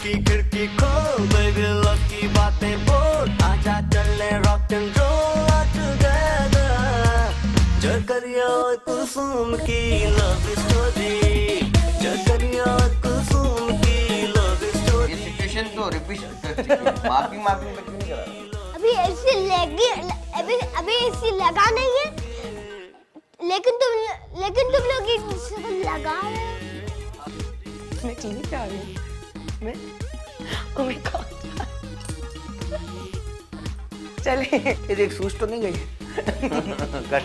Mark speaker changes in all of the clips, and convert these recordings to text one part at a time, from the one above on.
Speaker 1: की खिड़की खोल बेबी लव की बातें बोल आजा चले रॉक एंड रोल टुगेदर जकरिया और कुसुम की लव स्टोरी जकरिया और कुसुम की लव स्टोरी।
Speaker 2: ये सिचुएशन तो रिपीट माफी में क्यों नहीं करा?
Speaker 3: अभी ऐसी लगी अभी ऐसी लगा नहीं है, लेकिन तुम लोग शक्ल लगा रहे हो।
Speaker 4: मैं टीवी पे आ रही हूँ मैं। ओह माय गॉड चले
Speaker 2: ये देख सूज तो नहीं गई? कट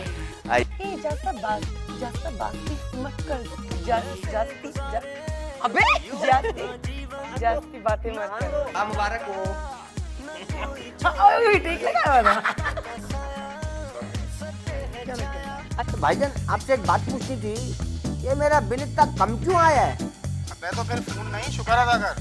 Speaker 2: आई
Speaker 4: जाता बाकी मत कर अबे जाती बातें मत कर।
Speaker 2: मुबारक हो।
Speaker 4: ठीक लगा ना।
Speaker 2: अच्छा भाईजान आपसे एक बात पूछनी थी, ये मेरा बिल इतना कम क्यों आया है?
Speaker 5: मैं तो फिर फोन नहीं शुक्र अदा कर।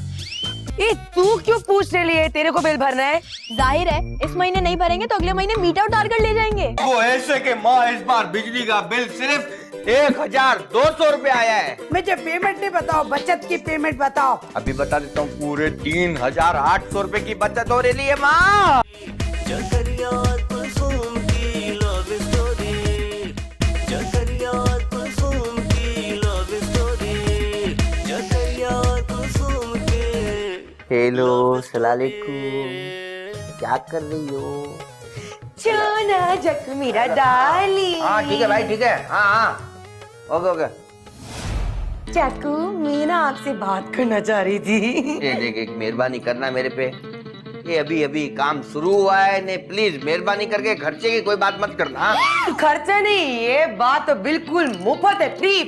Speaker 4: ए तू क्यों पूछने लिए? तेरे को बिल भरना है।
Speaker 6: जाहिर है इस महीने नहीं भरेंगे तो अगले महीने मीट आउट कर ले जाएंगे।
Speaker 2: वो ऐसे के माँ इस बार बिजली का बिल सिर्फ 1200 रुपए आया है।
Speaker 4: मुझे पेमेंट नहीं बताओ, बचत की पेमेंट बताओ।
Speaker 2: अभी बता देता हूँ, पूरे 3800 रुपए की बचत हो रही है माँ।
Speaker 1: जकरिया और कुसुम की लव स्टोरी जकरिया और कुसुम की लव स्टोरी जकरिया और कुसुम के।
Speaker 2: हेलो सलालेकुम, क्या कर रही हो?
Speaker 4: जाना जग मेरा डाली।
Speaker 2: हाँ ठीक है भाई ठीक है। हाँ ओके।
Speaker 4: चाकू मैं ना आपसे बात करना चाह रही थी।
Speaker 2: ये देख एक मेहरबानी करना मेरे पे, ये अभी काम शुरू हुआ है ने, प्लीज मेहरबानी करके खर्चे की कोई बात मत करना।
Speaker 4: खर्चा नहीं, ये बात तो बिल्कुल मुफ्त है। फ्री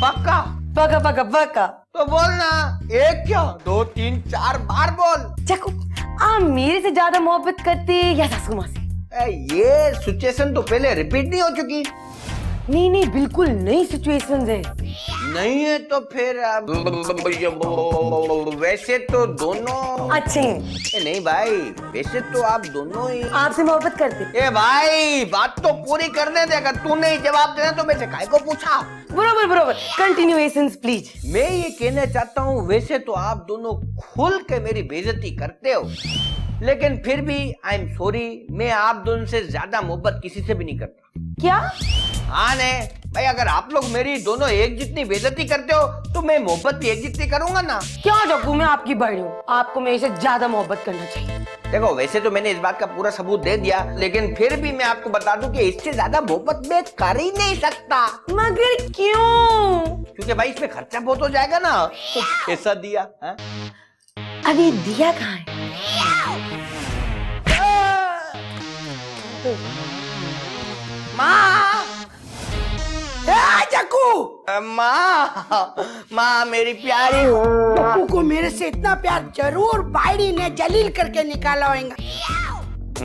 Speaker 2: पक्का?
Speaker 4: पक्का।
Speaker 2: तो बोलना, एक क्या 2 3 4 बार बोल।
Speaker 4: चाकू आप मेरे से ज्यादा मोहब्बत करते या सासू माँ से?
Speaker 2: ये सिचुएशन तो पहले रिपीट नहीं हो चुकी?
Speaker 4: नहीं बिल्कुल नई सिचुएशन है।
Speaker 2: नहीं है तो फिर वैसे तो दोनों
Speaker 4: अच्छे
Speaker 2: नहीं भाई, वैसे तो आप दोनों ही
Speaker 4: आपसे मोहब्बत करते।
Speaker 2: ए भाई बात तो पूरी करने दे, अगर तू नहीं जवाब देना तो मैं से काहे को पूछा?
Speaker 4: बरोबर कंटिन्यूएशंस प्लीज।
Speaker 2: मैं ये कहना चाहता हूँ, वैसे तो आप दोनों खुल के मेरी बेइज्जती करते हो, लेकिन फिर भी आई एम सॉरी, मैं आप दोनों से ज्यादा मोहब्बत किसी से भी नहीं करता।
Speaker 4: क्या?
Speaker 2: हाँ ने भाई, अगर आप लोग मेरी दोनों एक जितनी बेइज्जती करते हो तो मैं मोहब्बत भी एक जितनी करूंगा ना।
Speaker 4: क्या जग्गू, मैं आपकी बड़ी हूँ, आपको मेरे से ज्यादा मोहब्बत करना चाहिए।
Speaker 2: देखो वैसे तो मैंने इस बात का पूरा सबूत दे दिया, लेकिन फिर भी मैं आपको बता दूं कि इससे ज्यादा मोहब्बत मैं कर ही नहीं सकता।
Speaker 4: मगर क्यों?
Speaker 2: क्योंकि भाई इसमें खर्चा बहुत हो जाएगा ना। तो पैसा दिया हा?
Speaker 4: अभी दिया कहाँ है?
Speaker 2: माँ
Speaker 4: जग्गू
Speaker 2: माँ मेरी प्यारी
Speaker 7: पप्पू को मेरे से इतना प्यार जरूर बाइडी ने जलील करके निकाला होगा।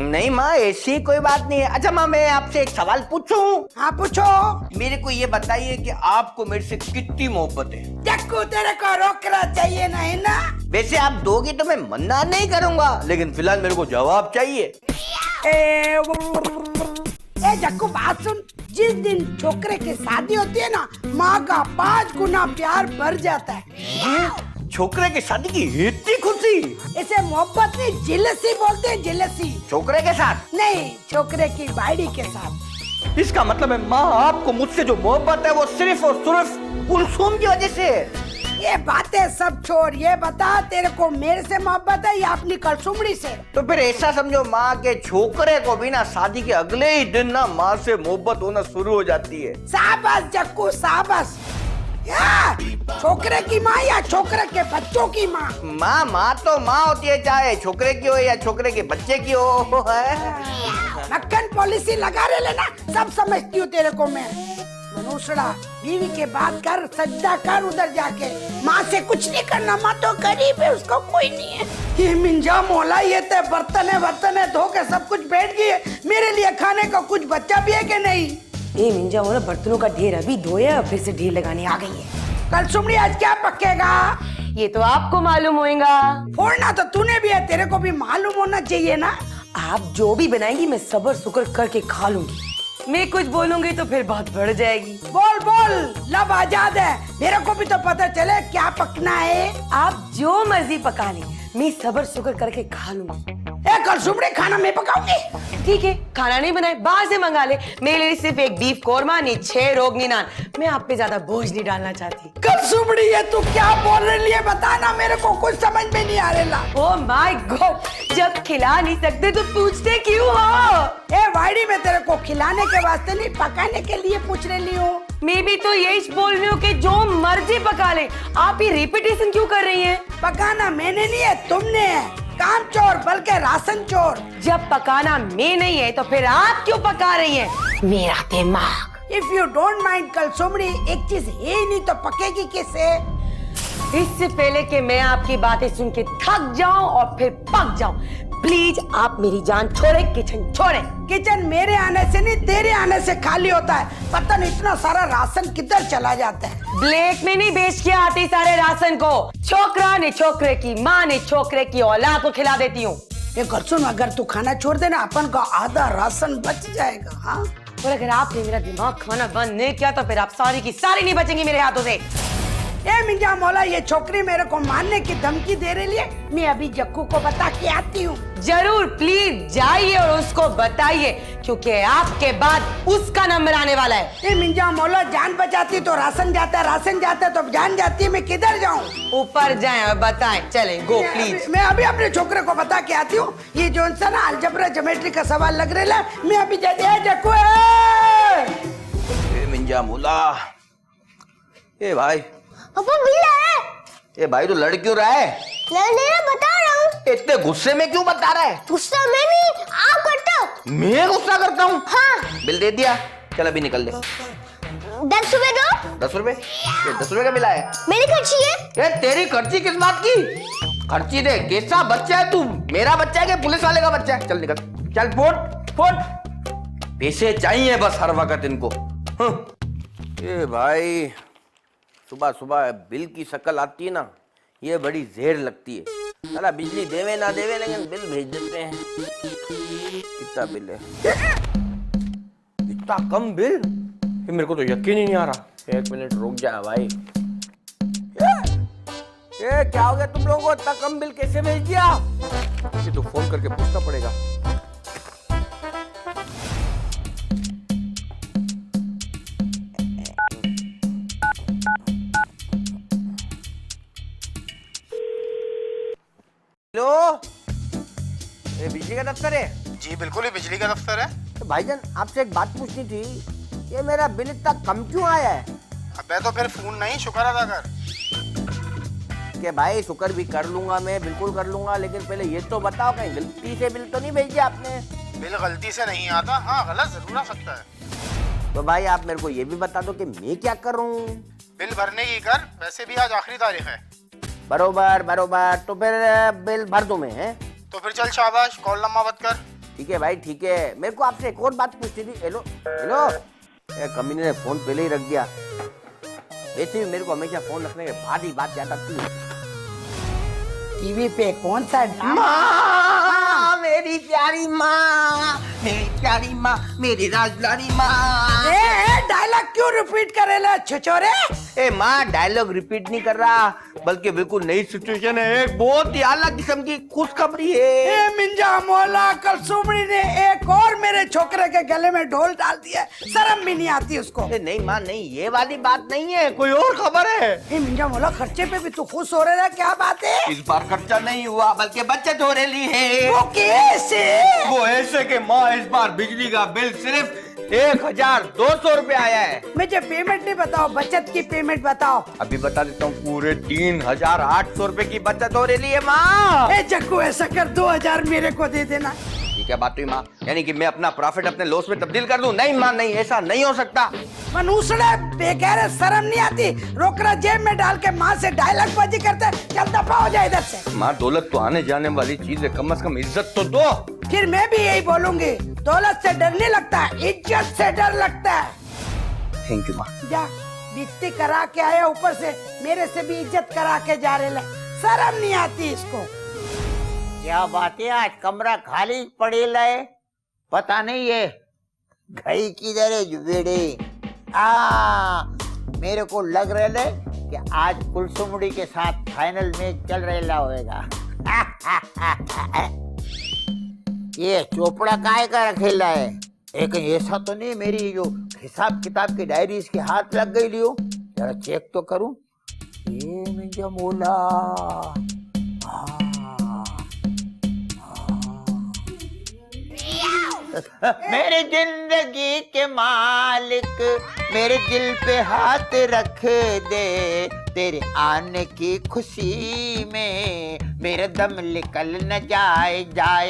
Speaker 2: नहीं माँ, ऐसी कोई बात नहीं है। अच्छा माँ, मैं आपसे एक सवाल पूछूं?
Speaker 7: हाँ पूछो।
Speaker 2: मेरे को ये बताइए कि आपको मेरे से कितनी मोहब्बत है?
Speaker 7: जग्गू तेरे को रोकना चाहिए ना, है ना?
Speaker 2: वैसे आप दोगे तो मैं मना नहीं करूंगा, लेकिन फिलहाल मेरे को जवाब चाहिए।
Speaker 7: ए जग्गू बात सुन, जिस दिन छोकरे की शादी होती है ना, माँ का 5 गुना प्यार बढ़ जाता है।
Speaker 2: छोकरे की शादी की इतनी खुशी?
Speaker 7: इसे मोहब्बत नहीं, जेलसी बोलते हैं, जेलसी।
Speaker 2: छोकरे के साथ
Speaker 7: नहीं, छोकरे की बाइडी के साथ।
Speaker 2: इसका मतलब है माँ, आपको मुझसे जो मोहब्बत है वो सिर्फ और सिर्फ कुलसुम की वजह से।
Speaker 7: ये बातें सब छोड़, ये बता तेरे को मेरे से मोहब्बत है या अपनी कलसुमड़ी से?
Speaker 2: तो फिर ऐसा समझो माँ के छोकरे को भी ना शादी के अगले ही दिन ना माँ से मोहब्बत होना शुरू हो जाती है।
Speaker 7: शाबाश जग्गू शाबाश। या छोकरे की माँ या छोकरे के बच्चों की माँ?
Speaker 2: माँ तो माँ होती है, चाहे छोकरे की हो या छोकरे के बच्चे की हो।
Speaker 7: मक्खन पॉलिसी लगा रहे लेना, सब समझती हूँ तेरे को मैं। मनुष्यड़ा, बीवी के बात कर, सज्जा कर उधर जाके। माँ से कुछ नहीं करना, माँ तो गरीब है, उसको कोई नहीं है। ये मिंजा मोला, ये ते बर्तन है धो के सब कुछ बैठ गई है। मेरे लिए खाने का कुछ बच्चा भी है कि नहीं?
Speaker 4: ए मिंजा मोला, बर्तनों का ढेर अभी धोया, फिर से ढेर लगाने आ गई है।
Speaker 7: कल सुमड़ी आज क्या पकेगा?
Speaker 4: ये तो आपको मालूम होएगा।
Speaker 7: फोड़ना तो तूने भी है, तेरे को भी मालूम होना चाहिए ना।
Speaker 4: आप जो भी बनाएंगी मैं सब्र शुक्र करके खा लूंगी। मैं कुछ बोलूंगी तो फिर बात बढ़ जाएगी।
Speaker 7: बोल बोल, लब आजाद है, मेरे को भी तो पता चले क्या पकना है।
Speaker 4: आप जो मर्जी पका लें, मैं सबर शुक्र करके खा लूंगी।
Speaker 7: कल सुबह खाना मैं पकाऊंगी।
Speaker 4: ठीक है, खाना नहीं बनाए बाहर से मंगा ले। मेरे लिए सिर्फ एक बीफ कोरमा, नहीं 6 रोगनी नान। मैं आप पे ज्यादा बोझ नहीं डालना चाहती।
Speaker 7: कल सुबह ये तू क्या बोल रही है बताना, मेरे को कुछ समझ में नहीं आ रहा।
Speaker 4: ओह माय गॉड, जब खिला नहीं सकते तो पूछते क्यों हो?
Speaker 7: ए वाइडी, मैं तेरे को खिलाने के वास्ते नहीं पकाने के लिए पूछ रही हूँ।
Speaker 4: मैं भी तो यही बोल रही हूँ कि जो मर्जी पका ले। आप ये रिपीटेशन क्यों कर रही हैं?
Speaker 7: पकाना मैंने नहीं है, तुमने है। काम चोर बल्कि राशन चोर।
Speaker 4: जब पकाना मैं नहीं है तो फिर आप क्यों पका रही हैं? मेरा दिमाग।
Speaker 7: इफ यू डोंट माइंड कल सुमड़ी, एक चीज है ही नहीं तो पकेगी कैसे?
Speaker 4: इससे पहले कि मैं आपकी बातें सुन के थक जाऊं और फिर पक जाऊं, प्लीज आप मेरी जान छोड़े, किचन छोड़े।
Speaker 7: किचन मेरे आने से नहीं तेरे आने से खाली होता है। पता नहीं इतना सारा राशन किधर चला जाता है।
Speaker 4: ब्लैक में नहीं बेच के आती सारे राशन को। छोकरा ने छोकरे की माँ ने छोकरे की औलाद को खिला देती हूँ।
Speaker 7: ये घर सुन, अगर तू खाना छोड़ देना अपन का आधा राशन बच जाएगा। हाँ,
Speaker 4: और अगर आपने मेरा दिमाग खाना बंद नहीं किया तो फिर आप सारी की सारी नहीं बचेंगी मेरे हाथों से।
Speaker 7: ए मिंजा मौला, ये छोकरी मेरे को मारने की धमकी दे रही है। मैं अभी जक्कू को बता के आती हूँ।
Speaker 4: जरूर, प्लीज जाइए और उसको बताइए, क्योंकि आपके बाद उसका नंबर आने वाला है।
Speaker 7: ए मिंजा मौला, जान बचाती तो राशन जाता है, राशन जाता है तो जान जाती है। मैं किधर जाऊँ?
Speaker 4: ऊपर जाएं और बताएं। चले गो प्लीज।
Speaker 7: मैं अभी अपने छोकरे को बता के आती हूँ। ये जो सा ना अलजबरा ज्योमेट्री का सवाल लग रहा है, मैं अभी जक्कू
Speaker 2: मिंजा मुला। ए भाई,
Speaker 3: पापा बिल्ला है।
Speaker 2: ए भाई, तो लड़ क्यों रहा है?
Speaker 3: नहीं बता रहा हूँ।
Speaker 2: इतने गुस्से में क्यों बता रहा है?
Speaker 3: गुस्सा मैं नहीं, आप करते हो।
Speaker 2: मैं गुस्सा करता हूँ?
Speaker 3: हाँ।
Speaker 2: बिल दे दिया, चल अभी निकल दे।
Speaker 3: 10 रुपए दो।
Speaker 2: 10 रुपए? ये 10 रुपए का मिला है?
Speaker 3: मेरी खर्ची है।
Speaker 2: ये तेरी खर्ची किस बात की? खर्ची दे, कैसा बच्चा है तू? मेरा बच्चा है कि पुलिस वाले का बच्चा है? चल निकल, चल फोट फोट। पैसे चाहिए बस हर वक्त इनको। ये भाई, सुबह सुबह बिल की शक्ल आती है ना, ये बड़ी जहर लगती है। साला बिजली देवे ना देवे लेकिन बिल भेज देते हैं। कितना बिल है? इतना कम बिल? ये मेरे को तो यकीन ही नहीं आ रहा। 1 मिनट रुक जा भाई। ये क्या हो गया तुम लोगों को? इतना कम बिल कैसे भेज दिया? ये तो फोन करके पूछना पड़ेगा। हेलो, ये बिजली का दफ्तर है?
Speaker 5: जी बिल्कुल, ही बिजली का दफ्तर है।
Speaker 2: तो भाईजान, आपसे एक बात पूछनी थी। ये मेरा बिल इतना कम क्यों आया है?
Speaker 5: अबे तो फिर फोन नहीं शुक्र अदा कर।
Speaker 2: कि भाई शुक्र भी कर लूंगा, मैं बिल्कुल कर लूंगा, लेकिन पहले ये तो बताओ कहीं गलती से बिल तो नहीं भेज दिया आपने?
Speaker 5: बिल गलती से नहीं आता, हाँ गलत जरूर आ सकता है।
Speaker 2: तो भाई आप मेरे को ये भी बता दो कि मैं क्या करूं?
Speaker 5: बिल भरने की कर, वैसे भी आज आखिरी तारीख है।
Speaker 2: बरोबर बरोबर, तो फिर बिल भर दूं मैं? है
Speaker 5: तो फिर चल शाबाश, कॉल लम्बा मत कर।
Speaker 2: ठीक है भाई, ठीक है। मेरे को आपसे एक और बात पूछनी थी। हेलो हेलो, कमीने ने फोन पहले ही रख दिया। वैसे भी मेरे को हमेशा फोन रखने के बाद ही बात याद आती है।
Speaker 7: टीवी पे कौन सा
Speaker 2: माँ, मेरी प्यारी माँ, मेरी प्यारी माँ, मेरी राजलारी माँ।
Speaker 7: डायलॉग क्यों रिपीट करेला छछोरे?
Speaker 2: ए माँ, डायलॉग रिपीट नहीं कर रहा, बल्कि बिल्कुल नई सिचुएशन है। एक बहुत ही आला किस्म की खुशखबरी है।
Speaker 7: ए मिंजा मौला, कल सुमड़ी ने एक और मेरे छोकरे के गले में ढोल डाल दिया। शर्म भी नहीं आती उसको।
Speaker 2: ए नहीं माँ, नहीं, ये वाली बात नहीं है, कोई और खबर है।
Speaker 7: ए मिंजा मौला, खर्चे पे भी तू खुश हो रहा है, क्या बात है?
Speaker 2: इस बार खर्चा नहीं हुआ, बल्कि बचत हो रही है।
Speaker 7: वो कैसे?
Speaker 2: वो ऐसे कि माँ, इस बार बिजली का बिल सिर्फ 1200 रुपए आया है।
Speaker 7: मुझे पेमेंट नहीं बताओ, बचत की पेमेंट बताओ।
Speaker 2: अभी बता देता हूँ, पूरे 3800 रुपए की बचत हो रही है माँ।
Speaker 7: ए जग्गू, ऐसा कर 2000 मेरे को दे देना।
Speaker 2: ये क्या बात हुई माँ? यानी कि मैं अपना प्रॉफिट अपने लॉस में तब्दील कर दूं? नहीं माँ, नहीं, ऐसा नहीं हो सकता।
Speaker 7: मनूसड़े बेकार, शर्म नहीं आती? रोकड़ा जेब में डाल के माँ से डायलॉग बाजी करते, चल दफा हो जाए इधर से।
Speaker 2: माँ, दौलत तो आने जाने वाली चीज है, कम से कम इज्जत तो दो।
Speaker 7: फिर मैं भी यही बोलूंगी, दौलत से डर नहीं लगता, इज्जत से डर लगता है।
Speaker 2: थैंक यू माँ।
Speaker 7: जा, बिस्ती करा के आया, ऊपर से मेरे से भी इज्जत करा के जा रहे। शर्म नहीं आती इसको।
Speaker 8: क्या बात है, आज कमरा खाली पड़ेला है? पता नहीं ये गई किधर है जुबेड़े? मेरे को लग रहा है कि आज कुलसुमड़ी के साथ फाइनल मैच चल रहा होगा। ये चोपड़ा काय का रखेला है? एक ऐसा तो नहीं मेरी जो हिसाब किताब की डायरी इसके हाथ लग गई लियो, जरा चेक तो करूं। ये मुझे मोला मेरी जिंदगी के मालिक मेरे दिल पे हाथ रख दे, तेरे आने की खुशी में मेरा दम निकल न जाए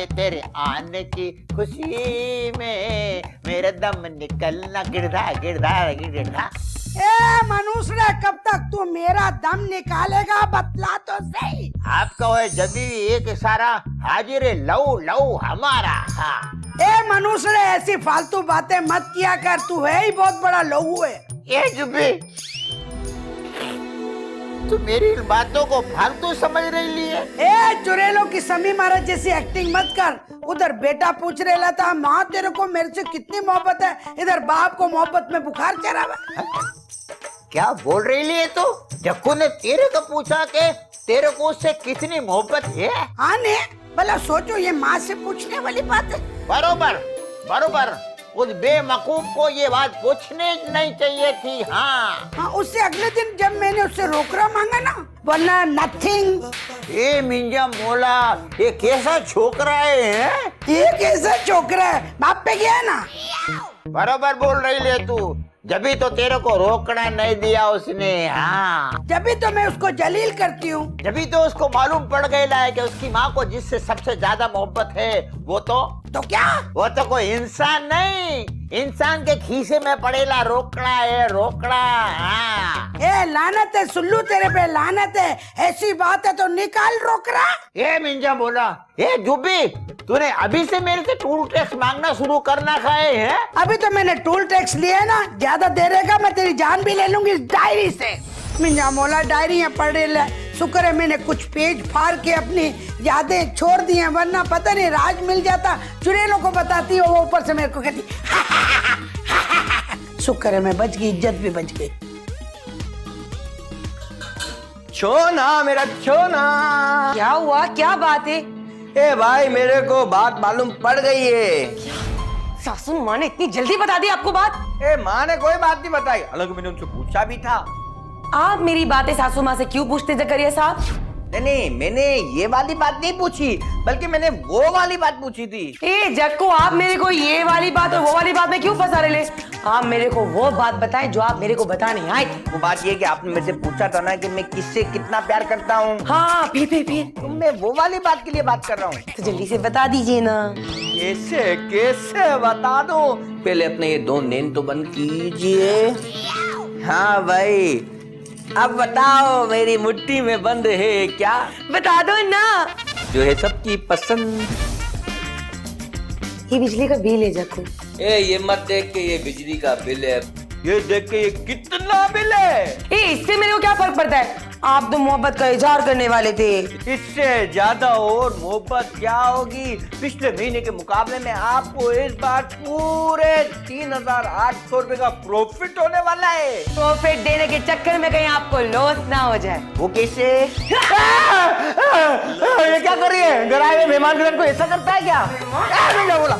Speaker 8: तेरे आने की खुशी में मेरा दम निकल न गिरधा।
Speaker 7: ए मनुष्य, कब तक तू मेरा दम निकालेगा? बतला तो सही।
Speaker 8: आपका वो जब भी एक इशारा हाजिर है, लव हमारा। हाँ।
Speaker 7: ए मनुष्य, ऐसी फालतू बातें मत किया कर, तू है ही बहुत बड़ा लहू है।
Speaker 8: ये जुबी, तू मेरी इन बातों को फालतू समझ रही है?
Speaker 7: ए चुड़ैलों की समी महाराज जैसी एक्टिंग मत कर। उधर बेटा पूछ रहा था माँ तेरे को मेरे से कितनी मोहब्बत है, इधर बाप को मोहब्बत में बुखार चढ़ा हुआ।
Speaker 8: क्या बोल रही है तू? जक्कू ने तेरे को पूछा कि तेरे को उससे कितनी मोहब्बत है?
Speaker 7: हाँ ने भला सोचो, ये माँ से पूछने वाली बात है।
Speaker 8: बरोबर उस बेवकूफ को ये बात पूछनी नहीं चाहिए थी। हाँ,
Speaker 7: उससे अगले दिन जब मैंने उससे रोकड़ा मांगा ना, वरना नथिंग।
Speaker 8: ये मिंजा मोला, ये कैसा छोकरा है?
Speaker 7: ये कैसा छोकरा है? बाप पे गया ना।
Speaker 8: बरोबर बोल रही है तू, जभी तो तेरे को रोकना नहीं दिया उसने। हाँ,
Speaker 7: जभी तो मैं उसको जलील करती हूँ।
Speaker 8: जभी तो उसको मालूम पड़ गया है कि उसकी माँ को जिससे सबसे ज्यादा मोहब्बत है वो तो
Speaker 7: क्या?
Speaker 8: वो तो कोई इंसान नहीं, इंसान के खीसे में पड़ेला रोकड़ा है, रोकड़ा। हाँ।
Speaker 7: ए लानत है सुल्लू, तेरे पे लानत है। ऐसी बात है तो निकाल रोकड़ा।
Speaker 8: ये मिंजा बोला, ये जुब्बी, तूने अभी से मेरे से टूल टैक्स मांगना शुरू करना खाए है?
Speaker 7: अभी तो मैंने टूल टैक्स लिया है ना, ज्यादा देरेगा मैं तेरी जान भी ले लूंगी इस डायरी से। मिंजा मोला डायरी पढ़ रहे, शुक्र है मैंने कुछ पेज फाड़ के अपनी यादें छोड़ दी हैं, वरना पता नहीं राज मिल जाता। चुड़ैलों को बताती हो, वो ऊपर से मेरे को कहती शुक्र है मैं बच गई, इज्जत भी बच गई।
Speaker 2: छोना मेरा छोना।
Speaker 4: क्या हुआ? क्या बात है?
Speaker 2: ए भाई, मेरे को बात मालूम पड़ गई है।
Speaker 4: सासू माँ ने इतनी जल्दी बता दी आपको बात?
Speaker 2: ए माँ ने कोई बात नहीं बताई, हालांकि मैंने उनसे पूछा भी था।
Speaker 4: आप मेरी बातें सासू माँ से क्यों पूछते जकरिया साहब?
Speaker 2: नहीं, मैंने ये वाली बात नहीं पूछी, बल्कि मैंने वो वाली बात पूछी थी।
Speaker 4: ए जक्को, आप मेरे को ये वाली बात और वो वाली बात में क्यों फंसा रहे? आप मेरे को वो बात बताएं जो आप मेरे को बताने आए थे।
Speaker 2: वो बात ये कि आपने मेरे से पूछा था ना कि मैं किससे कितना प्यार करता हूँ।
Speaker 4: हाँ, फिर
Speaker 2: तो मैं वो वाली बात के लिए बात कर रहा हूँ।
Speaker 4: तो जल्दी से बता दीजिए ना।
Speaker 2: कैसे कैसे बता दो? पहले अपने ये दो नैन तो बंद कीजिए। हाँ भाई, अब बताओ मेरी मुट्ठी में बंद है क्या?
Speaker 4: बता दो ना।
Speaker 2: जो है सबकी पसंद।
Speaker 4: ये बिजली का बिल है जक्को।
Speaker 2: ए ये मत देख के ये बिजली का बिल है, ये देख के ये कितना बिल है।
Speaker 4: ए इससे मेरे को क्या फर्क पड़ता है? आप तो मोहब्बत का इजहार करने वाले थे।
Speaker 2: इससे ज्यादा और मोहब्बत क्या होगी? पिछले महीने के मुकाबले में आपको इस बार पूरे 3,800 रुपए का प्रॉफिट होने वाला है।
Speaker 4: प्रॉफिट देने के चक्कर में कहीं आपको लॉस ना हो जाए।
Speaker 2: वो कैसे? ये क्या कर रही है? घर आए हुए मेहमान के साथ कोई ऐसा करता है क्या? मैंने बोला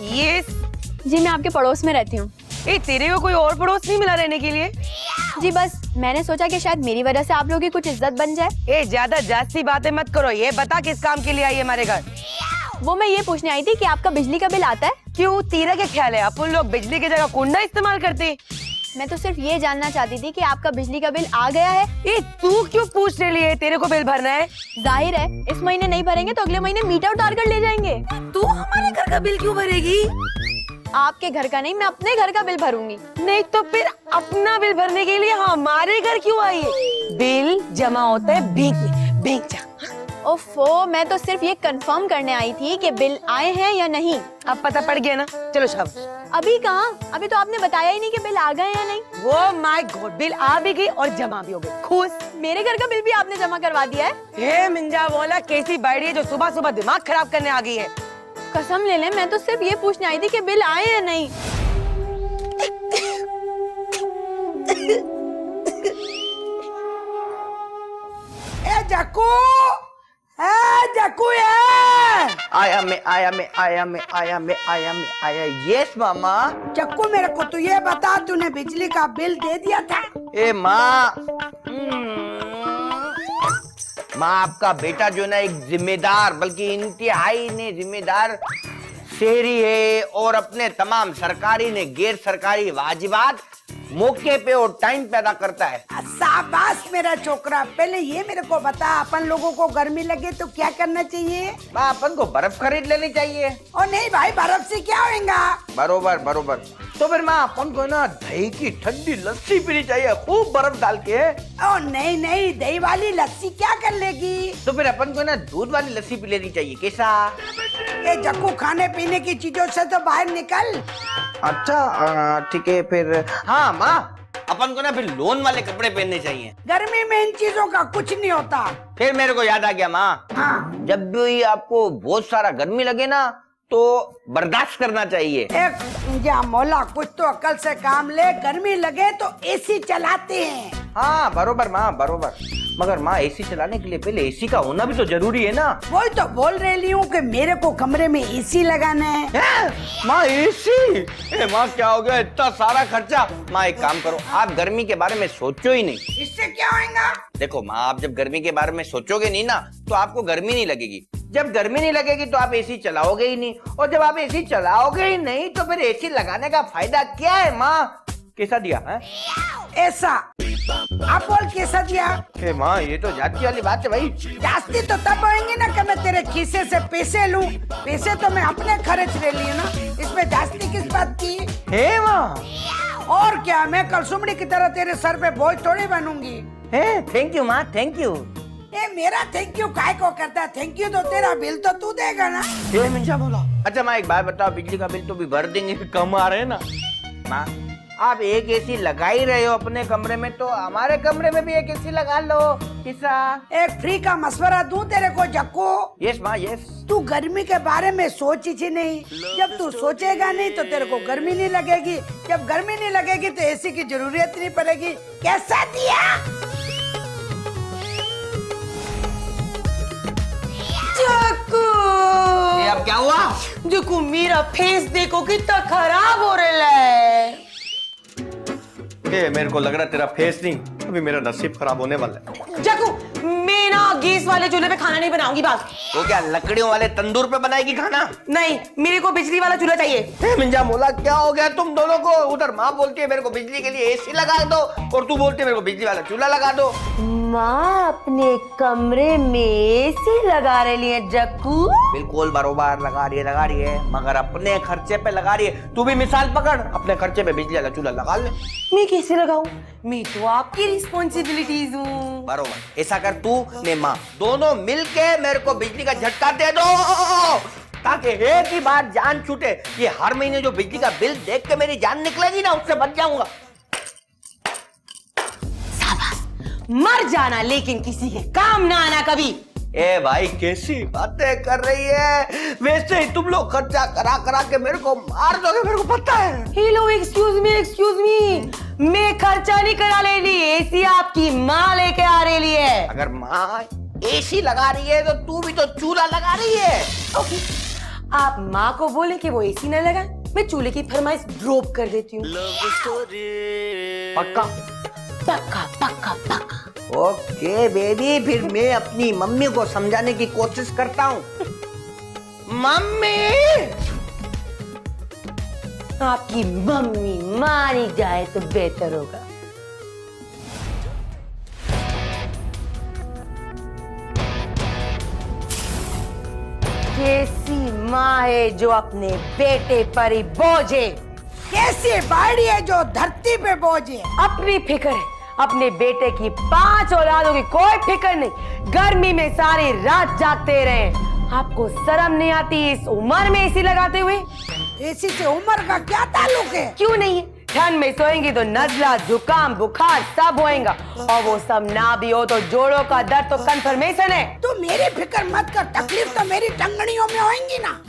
Speaker 4: ये
Speaker 6: जी मैं आपके पड़ोस में रहती हूँ।
Speaker 4: ए तेरे को कोई और पड़ोस नहीं मिला रहने के लिए?
Speaker 6: जी बस मैंने सोचा कि शायद मेरी वजह से आप लोगों की कुछ इज्जत बन जाए।
Speaker 4: ए ज्यादा जास्ती बातें मत करो, ये बता किस काम के लिए आई है हमारे घर?
Speaker 6: वो मैं ये पूछने आई थी कि आपका बिजली का बिल आता है?
Speaker 4: क्यों, तेरा क्या ख्याल है अपन लोग बिजली की जगह कुंडा इस्तेमाल करते?
Speaker 6: मैं तो सिर्फ ये जानना चाहती थी कि आपका बिजली का बिल आ गया है।
Speaker 4: ए तू क्यों पूछ रही है? तेरे को बिल भरना है।
Speaker 6: जाहिर है इस महीने नहीं भरेंगे तो अगले महीने मीटर उतार कर ले जाएंगे।
Speaker 4: तू हमारे घर का बिल क्यों भरेगी?
Speaker 6: आपके घर का नहीं, मैं अपने घर का बिल भरूंगी।
Speaker 4: नहीं तो फिर अपना बिल भरने के लिए हमारे घर क्यों आई है? बिल जमा होता है बैंक में, बैंक जा।
Speaker 6: ओफो, मैं तो सिर्फ ये कंफर्म करने आई थी कि बिल आए हैं या नहीं।
Speaker 4: अब पता पड़ गया ना, चलो शाबाश।
Speaker 6: अभी कहाँ, अभी तो आपने बताया ही नहीं कि बिल आ गए या नहीं।
Speaker 4: वो माय गॉड, बिल आ भी गई और जमा भी हो गई, खुश।
Speaker 6: मेरे घर का बिल भी आपने जमा करवा दिया है।
Speaker 4: हे मिंजा बोला, कैसी बाड़ी है जो सुबह सुबह दिमाग खराब करने आ गई है।
Speaker 6: कसम ले ले, मैं तो सिर्फ ये पूछने आई थी कि बिल आए या नहीं।
Speaker 7: ए जक्कू, ए जक्कू यार,
Speaker 2: आया। यस मामा।
Speaker 7: जक्कू मेरे को तू ये बता, तूने बिजली का बिल दे दिया था?
Speaker 2: ए माँ, माँ आपका बेटा जो ना एक जिम्मेदार, बल्कि इंतहाई ने जिम्मेदार शहरी है और अपने तमाम सरकारी ने गैर सरकारी वाजिबात मौके पे और टाइम पैदा करता है।
Speaker 7: शाबाश मेरा छोकरा। पहले ये मेरे को बता, अपन लोगों को गर्मी लगे तो क्या करना चाहिए?
Speaker 2: माँ अपन को बर्फ खरीद लेनी चाहिए।
Speaker 7: और नहीं भाई, बर्फ से क्या होगा?
Speaker 2: बरोबर बरोबर। तो फिर माँ अपन को ना दही की ठंडी लस्सी पीनी चाहिए, खूब बर्फ डाल के।
Speaker 7: ओ नहीं नहीं, दही वाली लस्सी क्या कर लेगी?
Speaker 2: तो फिर अपन को ना दूध वाली लस्सी पी लेनी चाहिए, कैसा?
Speaker 7: ए जक्कू, खाने पीने की चीजों से तो बाहर निकल।
Speaker 2: अच्छा ठीक है फिर। हाँ माँ, अपन को ना फिर लोन वाले कपड़े पहनने चाहिए।
Speaker 7: गर्मी में इन चीजों का कुछ नहीं होता।
Speaker 2: फिर मेरे को याद आ गया माँ,
Speaker 7: हाँ।
Speaker 2: जब भी आपको बहुत सारा गर्मी लगे ना तो बर्दाश्त करना चाहिए।
Speaker 7: एक या मौला, कुछ तो अकल से काम ले। गर्मी लगे तो एसी चलाते हैं।
Speaker 2: हाँ बरोबर माँ, बरोबर। मगर माँ एसी चलाने के लिए पहले एसी का होना भी तो जरूरी है ना।
Speaker 7: वही तो बोल रही हूँ कि मेरे को कमरे में एसी लगाना है।
Speaker 2: माँ एसी? माँ क्या हो गया, इतना सारा खर्चा? माँ एक काम करो, आप गर्मी के बारे में सोचो ही नहीं।
Speaker 7: इससे क्या होगा?
Speaker 2: देखो माँ, आप जब गर्मी के बारे में सोचोगे नहीं ना तो आपको गर्मी नहीं लगेगी। जब गर्मी नहीं लगेगी तो आप एसी चलाओगे ही नहीं, और जब आप एसी चलाओगे ही नहीं तो फिर एसी लगाने का फायदा क्या है? माँ कैसा दिया है?
Speaker 7: ऐसा आप बोल, कैसा दिया?
Speaker 2: माँ ये तो जाती वाली बात है भाई।
Speaker 7: जास्ती तो तब होंगे ना कि मैं तेरे खीसे से पैसे लूं। पैसे तो मैं अपने खर्च ले लिए ना, इसमें जास्ती किस बात की?
Speaker 2: हे माँ,
Speaker 7: और क्या, मैं कल सुमड़ी की तरह तेरे सर पे बोझ थोड़ी बनूंगी।
Speaker 2: थैंक यू माँ, थैंक यू।
Speaker 7: ए मेरा थैंक यू काय को करता है? थैंक यू तो तेरा बिल तो तू देगा ना।
Speaker 2: मिंजा बोला। अच्छा माँ एक बात बताओ, बिजली का बिल तो भी भर देंगे, कम आ रहे हैं ना। माँ आप एक एसी लगा ही रहे हो अपने कमरे में, तो हमारे कमरे में भी एक एसी लगा लो, किसा?
Speaker 7: एक फ्री का मशवरा दूं तेरे को जक्कू?
Speaker 2: यस माँ यस।
Speaker 7: तू गर्मी के बारे में सोच ही नहीं। जब तू सोचेगा नहीं तो तेरे को गर्मी नहीं लगेगी, जब गर्मी नहीं लगेगी तो एसी की जरूरत नहीं पड़ेगी। कैसा दिया?
Speaker 4: ये
Speaker 2: अब क्या हुआ?
Speaker 4: जक्कू मेरा फेस देखो कितना खराब हो रहा है।
Speaker 2: मेरे को लग रहा है तेरा फेस नहीं, अभी मेरा नसीब खराब होने वाला है।
Speaker 4: जक्कू मैं ना गैस वाले चूल्हे पे खाना नहीं बनाऊंगी बस।
Speaker 2: तो क्या लकड़ियों वाले तंदूर पे बनाएगी खाना?
Speaker 4: नहीं, मेरे को बिजली वाला चूल्हा चाहिए।
Speaker 2: मिंजा मोला क्या हो गया तुम दोनों को? उधर माँ बोलती है मेरे को बिजली के लिए एसी लगा दो, और तू बोलती है मेरे को बिजली वाला चूल्हा लगा दो।
Speaker 4: माँ अपने कमरे में एसी लगा रही है जक्कू।
Speaker 2: बिल्कुल बरोबर लगा रही है, मगर अपने खर्चे पे लगा रही है। तू भी मिसाल पकड़, अपने खर्चे पे बिजली वाला चूल्हा लगा ले।
Speaker 4: मैं कैसे लगाऊं? मैं तो आपकी रिस्पॉन्सिबिलिटीज हूँ।
Speaker 2: बरोबर, ऐसा कर तू ने माँ दोनों मिलके मेरे को बिजली का झटका दे दो, ताकि एक ही बार जान छूटे। ये हर महीने जो बिजली का बिल देख के मेरी जान निकलेगी ना, उससे बच जाऊंगा।
Speaker 4: मर जाना लेकिन किसी के काम ना आना कभी।
Speaker 2: ए भाई कैसी बातें कर रही है? वैसे ही तुम लोग खर्चा करा करा के मेरे को मार दोगे, मेरे को पता है।
Speaker 4: हेलो एक्सक्यूज मी, मैं खर्चा नहीं करा ले ली, एसी आपकी माँ लेके आ रही है।
Speaker 2: अगर माँ एसी लगा रही है तो तू भी तो चूल्हा लगा रही है।
Speaker 4: ओके, आप माँ को बोले कि वो एसी न लगाए, मैं चूल्हे की फरमाइश ड्रॉप कर देती हूँ।
Speaker 2: पक्का?
Speaker 4: पक्का पक्का पक्का।
Speaker 2: ओके बेबी, फिर मैं अपनी मम्मी को समझाने की कोशिश करता हूँ। मम्मी!
Speaker 4: आपकी मम्मी मारी जाए तो बेहतर होगा। कैसी माँ है जो अपने बेटे पर ही बोझ है?
Speaker 7: कैसी बाड़ी है जो धरती पे बोझ है?
Speaker 4: अपनी फिक्र है, अपने बेटे की 5 औलादों की कोई फिक्र नहीं, गर्मी में सारी रात जागते रहे। आपको शर्म नहीं आती इस उम्र में एसी लगाते हुए?
Speaker 7: एसी से उम्र का क्या ताल्लुक है?
Speaker 4: क्यों नहीं है? ठंड में सोएंगी तो नजला, जुकाम, बुखार सब होएगा, और वो सब ना भी हो तो जोड़ों का दर्द तो कंफर्मेशन है।
Speaker 7: तू मेरी फिक्र मत कर, तकलीफ तो मेरी टंगड़ियों में होएंगी ना।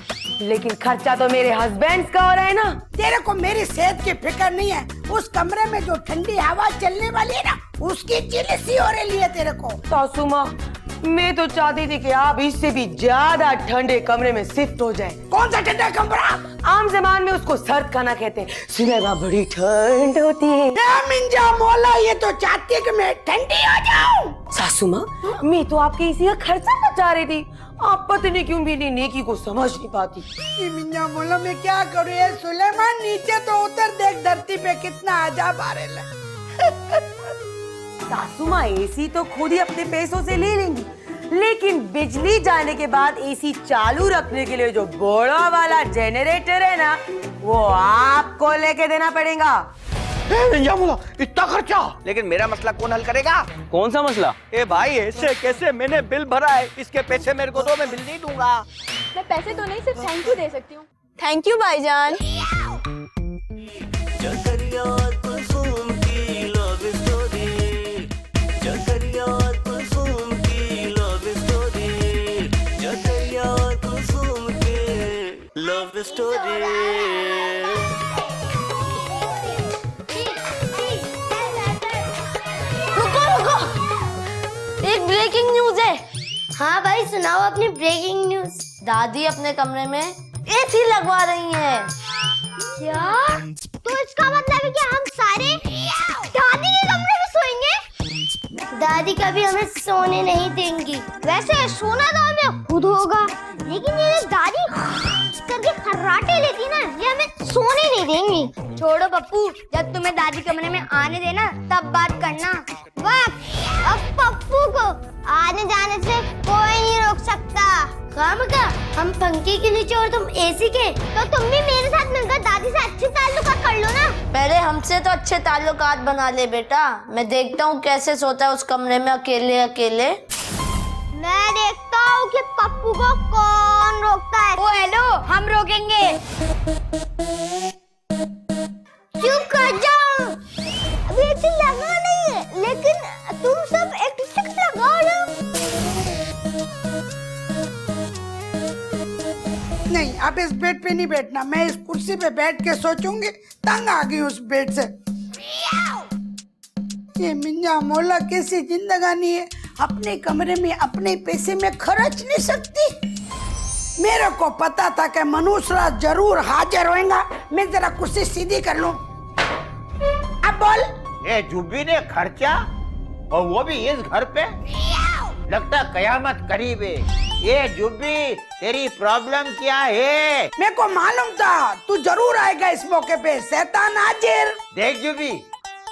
Speaker 4: लेकिन खर्चा तो मेरे हस्बैंड का हो रहा है ना।
Speaker 7: तेरे को मेरी सेहत की फिक्र नहीं है। उस कमरे में जो ठंडी हवा चलने वाली है ना, उसकी चिल्सी हो रही है तेरे को।
Speaker 4: सासू माँ, मैं तो चाहती थी कि आप इससे भी ज्यादा ठंडे कमरे में शिफ्ट हो जाए।
Speaker 7: कौन सा ठंडा कमरा?
Speaker 4: आम जबान में उसको सर्द खाना कहते हैं। सुना ना, बड़ी ठंड होती है।
Speaker 7: मिंजा मौला, ये तो चाहती है कि मैं ठंडी हो जाऊं।
Speaker 4: सासू माँ, मैं तो आपके इसी का खर्चा बचा रही थी। आप पता नहीं क्यों मेरी नेकी को समझ नहीं पाती।
Speaker 7: ये मिंजा मौला, मैं क्या करूँ? ये सुलेमान, नीचे तो उतर देख, धरती पे कितना अजाब आ रहा है।
Speaker 4: सासू माँ, एसी तो खुद ही अपने पैसों से ले लेंगी, लेकिन बिजली जाने के बाद एसी चालू रखने के लिए जो बड़ा वाला जनरेटर है ना, वो आपको लेके देना पड़ेगा।
Speaker 2: इतना खर्चा, लेकिन मेरा मसला कौन हल करेगा?
Speaker 9: कौन सा मसला?
Speaker 2: ए भाई, ऐसे कैसे? मैंने बिल भरा है, इसके पैसे मेरे को दो, मैं बिल नहीं दूंगा।
Speaker 6: मैं पैसे तो नहीं, सिर्फ थैंक यू दे सकती हूँ। थैंक यू भाईजान।
Speaker 1: जकरिया और कुलसुम की लव स्टोरी, जकरिया और कुलसुम की लव स्टोरी, जकरिया और कुलसुम की लव स्टोरी।
Speaker 3: एक ब्रेकिंग न्यूज है। हाँ भाई, सुनाओ अपनी ब्रेकिंग न्यूज। दादी अपने कमरे में एसी लगवा रही है। क्या? तो इसका मतलब है कि हम सारे दादी के कमरे में सोएंगे? दादी कभी हमें सोने नहीं देंगी। वैसे सोना तो हमें खुद होगा, लेकिन ये दादी करके खर्राटे लेती ना, ये हमें सोने नहीं देंगी। छोड़ो पप्पू, जब तुम्हें दादी कमरे में आने देना तब बात करना। अब पप्पू को आने जाने से कोई नहीं रोक सकता। खामखा हम पंखे के नीचे और तुम एसी के, तो तुम भी मेरे साथ मिलकर दादी से अच्छे ताल्लुकात कर लो ना।
Speaker 10: पहले हमसे तो अच्छे ताल्लुकात बना ले बेटा। मैं देखता हूँ कैसे सोता है उस कमरे में अकेले अकेले।
Speaker 3: मैं देखता हूँ कि पप्पू को कौन रोकता है। ओ हेलो, हम रोकेंगे। चुप कर जाओ। अभी एसी लगा नहीं है, लेकिन तुम सब एक लगाओ ना।
Speaker 7: नहीं, अब इस बेड पे नहीं बैठना। मैं इस कुर्सी पे बैठ के सोचूंगी। तंग आ गई उस बेड से। ये मिंजा मौला कैसी जिंदगानी है, अपने कमरे में अपने पैसे में खर्च नहीं सकती। मेरे को पता था कि मनुष्य जरूर हाजिर होएगा। मैं जरा कुर्सी सीधी कर लूं। अब बोल।
Speaker 8: ये जुब्बी ने खर्चा, और वो भी इस घर पे? लगता कयामत करीब है। ये जुब्बी, तेरी प्रॉब्लम क्या है?
Speaker 7: मेरे को मालूम था तू जरूर आएगा इस मौके पे। शैतान हाजिर।
Speaker 8: देख जुब्बी,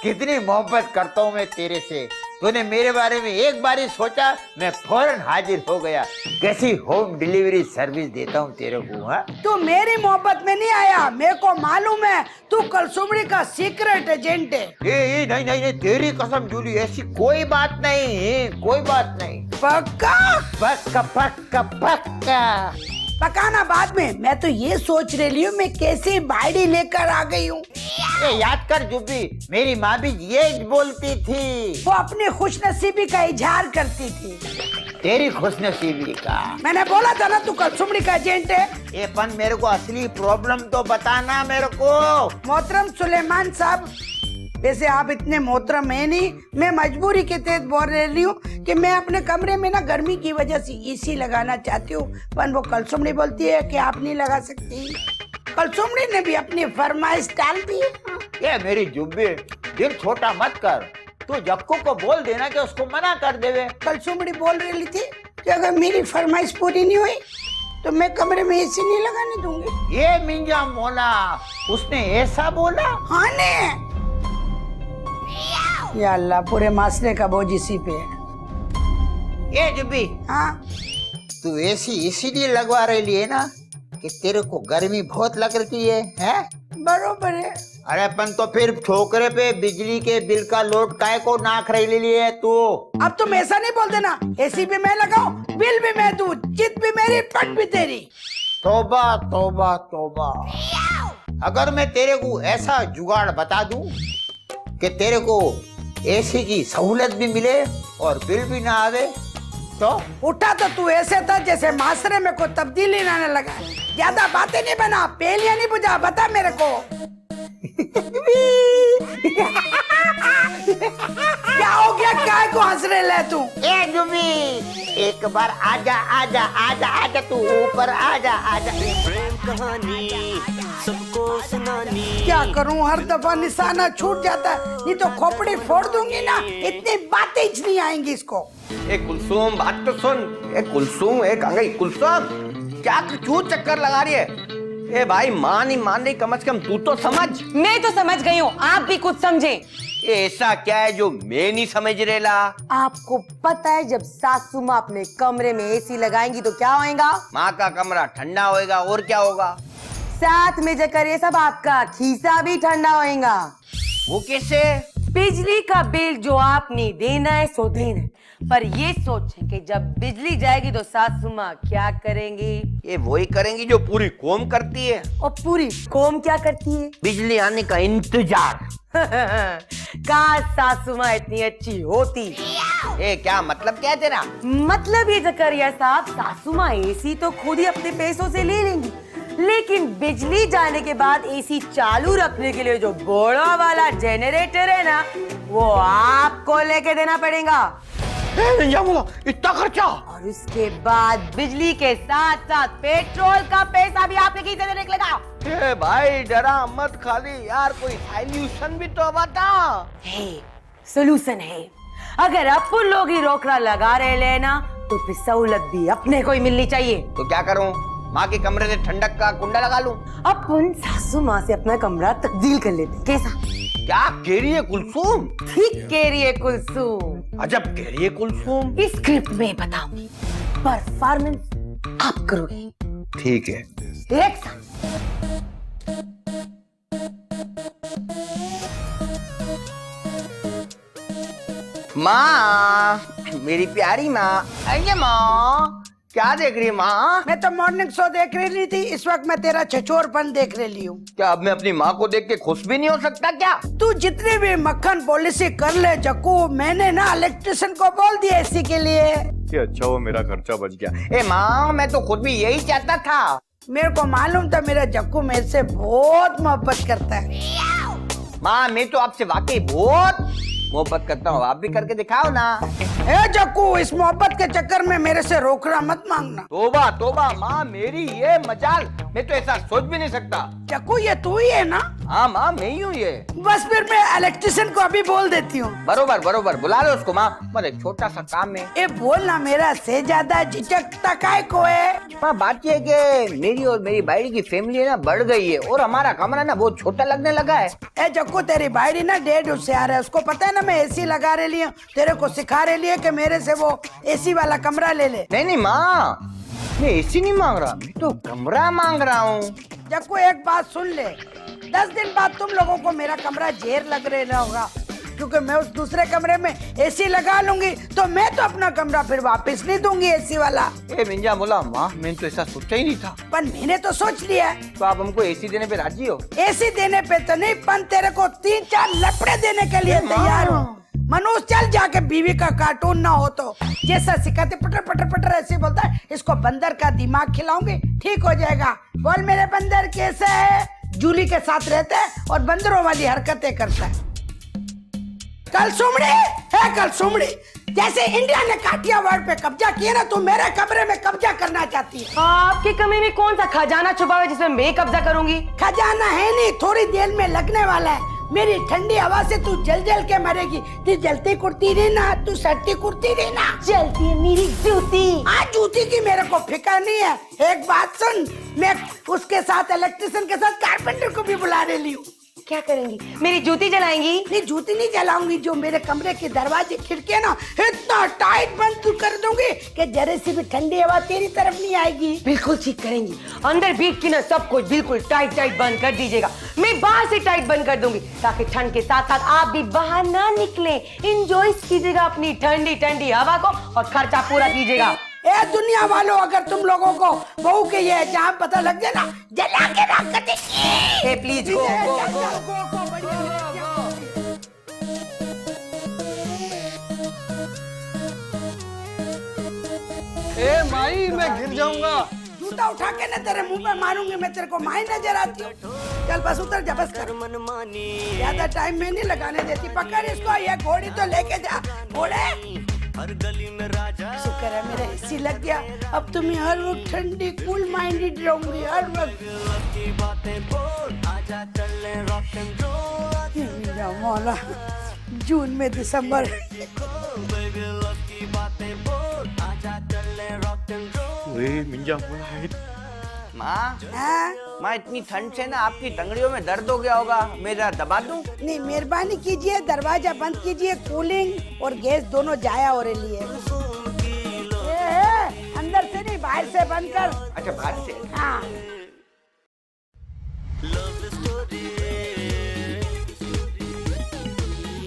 Speaker 8: कितनी मोहब्बत करता हूँ मैं तेरे से। तूने मेरे बारे में एक बार ही सोचा, मैं फौरन हाजिर हो गया। कैसी होम डिलीवरी सर्विस देता हूँ तेरे को। हाँ,
Speaker 7: तू मेरी मोहब्बत में नहीं आया। मेरे को मालूम है तू कलसुमड़ी का सीक्रेट एजेंट है।
Speaker 8: नहीं नहीं नहीं, तेरी कसम जूली, ऐसी कोई बात नहीं, कोई बात नहीं।
Speaker 7: पक्का?
Speaker 8: पक्का पक्का पक्का।
Speaker 7: पकाना बाद में। मैं तो ये सोच रही हूँ मैं कैसी बाड़ी लेकर आ गई हूँ।
Speaker 8: याद कर जुब्बी, मेरी माँ भी ये बोलती थी।
Speaker 7: वो अपनी खुशनसीबी का इजहार करती थी।
Speaker 8: तेरी खुशनसीबी का?
Speaker 7: मैंने बोला था ना तू कलसुमड़ी का एजेंट है।
Speaker 8: ये पन मेरे को असली प्रॉब्लम तो बताना मेरे को।
Speaker 7: मोहतरम सुलेमान साहब, वैसे आप इतने मोहतरम है नहीं। मैं मजबूरी के तहत बोल रही हूँ कि मैं अपने कमरे में ना गर्मी की वजह से एसी लगाना चाहती हूँ, पर वो कलसुमड़ी बोलती है कि आप नहीं लगा सकती। कलसुमड़ी ने भी अपनी फरमाइश डाल दी है।
Speaker 8: ये मेरी जुब्बी, दिल छोटा मत कर। तू जक्कू को बोल देना कि उसको मना कर देवे।
Speaker 7: कलसुमड़ी बोल रही थी कि अगर मेरी फरमाइश पूरी नहीं हुई तो मैं कमरे में एसी नहीं लगाने दूंगी।
Speaker 8: ये मिंजा मोला, उसने ऐसा बोला?
Speaker 7: हाँ ने। या अल्लाह, पूरे मासले का बोझ इसी पे है।
Speaker 8: ये जुब्बी,
Speaker 7: हाँ,
Speaker 8: तू एसी इसीलिए लगवा रही है ना कि तेरे को गर्मी बहुत लग रही है?
Speaker 7: बरोबर है।
Speaker 8: अरे अपन तो फिर छोकरे पे बिजली के बिल का लोड काय को नाक रही लिए तू।
Speaker 7: अब तुम ऐसा नहीं बोलते ना, एसी भी मैं लगाऊं, बिल भी मैं दूं, जिद भी मेरी, पट भी तेरी।
Speaker 8: तौबा तौबा तौबा। अगर मैं तेरे को ऐसा जुगाड़ बता दूं कि तेरे को एसी की सहूलत भी मिले और बिल भी ना आवे तो?
Speaker 7: उठा तो तू ऐसे था जैसे मासरे में कोई तब्दीली लाने लगा। ज्यादा बातें नहीं बना, पेलियां नहीं बुझा, बता मेरे को। क्या हो गया, काय को हंस रहे ले तू?
Speaker 8: ए जुबी, एक बार आजा आजा आजा आजा, तू ऊपर आजा आजा।
Speaker 1: प्रेम कहानी सबको सुनानी।
Speaker 7: क्या करूं, हर दफा निशाना छूट जाता है, नहीं तो खोपड़ी फोड़ दूंगी ना, इतनी बातें ही नहीं आएंगी इसको।
Speaker 2: ए कुलसुम, बात तो सुन। ए कुलसुम, ए गंगई, कुलसुम, क्या क्यों चक्कर लगा रही है? ए भाई, माँ नहीं मान रही, कम से कम तू तो समझ।
Speaker 4: मैं तो समझ गई हूँ, आप भी कुछ समझे।
Speaker 2: ऐसा क्या है जो मैं नहीं समझ रेला?
Speaker 4: आपको पता है जब सासू माँ अपने कमरे में एसी लगाएंगी तो क्या होएगा?
Speaker 2: माँ का कमरा ठंडा होएगा, और क्या होगा?
Speaker 4: साथ में जकर ये सब आपका खीसा भी ठंडा होएगा।
Speaker 2: वो कैसे?
Speaker 4: बिजली का बिल जो आपने देना है सो देना है, पर ये सोचें कि जब बिजली जाएगी तो सासू माँ क्या करेंगी?
Speaker 2: ये वही करेंगी जो पूरी कौम करती है।
Speaker 4: और पूरी कौम क्या करती है?
Speaker 2: बिजली आने का इंतजार।
Speaker 4: काश सासू माँ इतनी अच्छी होती।
Speaker 2: ए क्या मतलब, क्या है तेरा?
Speaker 4: मतलब ये जकरिया साहब, सासू माँ एसी तो खुद ही अपने पैसों से ले लेंगी, लेकिन बिजली जाने के बाद एसी चालू रखने के लिए जो बड़ा वाला जनरेटर है ना, वो आपको लेके देना पड़ेगा।
Speaker 2: इतना खर्चा?
Speaker 4: और उसके बाद बिजली के साथ साथ पेट्रोल का पैसा भी आपके खीसे से निकलेगा।
Speaker 2: ए भाई डरा मत, खाली यार कोई सॉल्यूशन भी तो बता।
Speaker 4: है, सोल्यूशन है। अगर अपन लोग ही रोकड़ा लगा रहे लेना तो फिर सहूलत भी अपने को ही मिलनी चाहिए।
Speaker 2: तो क्या करूं? माँ के कमरे से ठंडक का कुंडा लगा लूं?
Speaker 4: अपन सासू माँ से अपना कमरा तब्दील कर लेते, कैसा?
Speaker 2: क्या कह रही है कुलसुम?
Speaker 4: ठीक कह रही है कुलसुम।
Speaker 2: अजब कह रही है कुलसुम।
Speaker 4: इस स्क्रिप्ट में बताऊंगी, परफॉर्मेंस आप करोगे।
Speaker 2: ठीक है।
Speaker 4: एक्शन।
Speaker 2: माँ, मेरी प्यारी माँ, अरे माँ, क्या देख रही है माँ?
Speaker 7: मैं तो मॉर्निंग शो देख रही थी, इस वक्त मैं तेरा छछोरपन देख रही हूँ।
Speaker 2: क्या अब मैं अपनी माँ को देख के खुश भी नहीं हो सकता क्या?
Speaker 7: तू जितनी भी मक्खन पॉलिसी कर ले जक्कू, मैंने ना इलेक्ट्रिशियन को बोल दिया इसी के लिए
Speaker 2: कि अच्छा वो मेरा खर्चा बच गया। ए माँ, मैं तो खुद भी यही चाहता था।
Speaker 7: मेरे को मालूम था मेरा जक्कू मेरे से बहुत मोहब्बत करता है।
Speaker 2: माँ, मैं तो आपसे वाकई बहुत मोहब्बत करता हूँ, आप भी करके दिखाओ ना।
Speaker 7: ए जक्कू, इस मोहब्बत के चक्कर में मेरे से रोकड़ा मत मांगना।
Speaker 2: तोबा तोबा माँ, मेरी ये मजाल, मैं तो ऐसा सोच भी नहीं सकता।
Speaker 7: जक्कू, ये तू ही है ना?
Speaker 2: हाँ माँ, मैं ही हूँ ये।
Speaker 7: बस फिर मैं इलेक्ट्रिशियन को अभी बोल देती हूँ।
Speaker 2: बरोबर बरोबर, बुला लो उसको माँ, मतलब एक छोटा सा काम है।
Speaker 7: ए बोल ना, मेरा से ज्यादा झिझकता काय को है?
Speaker 2: माँ, बात ये है कि मेरी और मेरी बाइडी की फैमिली ना बढ़ गई है और हमारा कमरा ना बहुत छोटा लगने लगा है।
Speaker 7: ए जक्कू, तेरी बाइडी ना 1.5 होशियार है, उसको पता है ना मैं एसी लगा रही हूँ, तेरे को सिखा रही है कि मेरे से वो एसी वाला कमरा ले ले।
Speaker 2: नहीं नहीं माँ, मैं एसी नहीं मांग रहा, मैं तो कमरा मांग रहा हूँ।
Speaker 7: जक्कू, एक बात सुन ले, 10 दिन बाद तुम लोगों को मेरा कमरा जेर लग रहा होगा, क्योंकि मैं उस दूसरे कमरे में एसी लगा लूंगी, तो मैं तो अपना कमरा फिर वापस नहीं दूंगी एसी वाला।
Speaker 2: ए मिंजा बोला माँ, मैंने तो ऐसा सोचा ही नहीं था।
Speaker 7: पर मैंने तो सोच लिया है।
Speaker 2: तो आप हमको एसी देने पे राजी हो?
Speaker 7: एसी देने पे तो नहीं, पर तेरे को 3-4 लपड़े देने के लिए तैयार हूँ। मनोज, चल जाके बीवी का कार्टून ना हो तो जैसा सिखाते पटर पटर पटर ऐसे बोलता है, इसको बंदर का दिमाग खिलाऊंगी, ठीक हो जाएगा। बोल मेरे बंदर कैसे है? जूली के साथ रहता है और बंदरों वाली हरकतें करता है। कल सुमड़ी, जैसे इंडिया ने काठियावाड़ पे कब्जा किया ना, तू मेरे कमरे में कब्जा करना चाहती है।
Speaker 4: आपके कमरे में कौन सा खजाना छुपा हुआ है जिसमें मैं कब्जा करूंगी?
Speaker 7: खजाना है नहीं, थोड़ी देर में लगने वाला है। मेरी ठंडी हवा से तू जल जल के मरेगी। तू जलती कुर्ती रहना, तू सटती कुर्ती रहना।
Speaker 4: जलती है मेरी जूती।
Speaker 7: आज जूती की मेरे को फिक्र नहीं है। एक बात सुन, मैं उसके साथ इलेक्ट्रिशियन के साथ कारपेंटर को भी बुला रही हूँ।
Speaker 4: क्या करेंगी? मेरी जूती जलाएंगी?
Speaker 7: नहीं जूती नहीं जलाऊंगी, जो मेरे कमरे के दरवाजे खिड़कियां ना इतना टाइट बंद कर दूंगी कि जरा सी भी ठंडी हवा तेरी तरफ नहीं आएगी।
Speaker 4: बिल्कुल ठीक करेंगी। अंदर बीट की ना सब कुछ बिल्कुल टाइट टाइट बंद कर दीजिएगा। मैं बाहर से टाइट बंद कर दूंगी ताकि ठंड के साथ साथ आप भी बाहर ना निकले। इंजॉय कीजिएगा अपनी ठंडी ठंडी हवा को और खर्चा पूरा कीजिएगा।
Speaker 7: ए दुनिया वालों, अगर तुम लोगों को बहू के ये जहाँ पता लग जाए ना, जला के रख देंगे।
Speaker 4: ए प्लीज गो गो गो।
Speaker 2: ए माई, मैं गिर जाऊंगा।
Speaker 7: जूता उठा के ना तेरे मुंह पे मारूंगी मैं, तेरे को माई नजर आती हूँ। चल बस उतर जा, बस कर। ज्यादा टाइम में नहीं लगाने देती। पकड़ इसको, ये घोड़ी तो लेके जा। घोड़े
Speaker 1: हर गली में राजा।
Speaker 7: शुक्र है मेरा एसी लग गया, अब तुम्हें हर वक्त ठंडी कूल माइंडेड रहूंगी हर वक्त।
Speaker 1: की बातें बोल, आजा चले रॉक एंड रोल।
Speaker 7: मेरा मौला, जून में दिसंबर।
Speaker 1: बेबी लव की बातें बोल, आजा चले रॉक एंड रोल।
Speaker 2: माँ,
Speaker 7: हाँ?
Speaker 2: माँ इतनी ठंड से ना आपकी टंगड़ियों में दर्द हो गया होगा, मेरा दबा दूं?
Speaker 7: नहीं मेहरबानी कीजिए, दरवाजा बंद कीजिए। कूलिंग और गैस दोनों जाया हो रही है। अंदर से नहीं, बाहर से बंद कर।
Speaker 2: अच्छा, बाहर से।
Speaker 7: हाँ।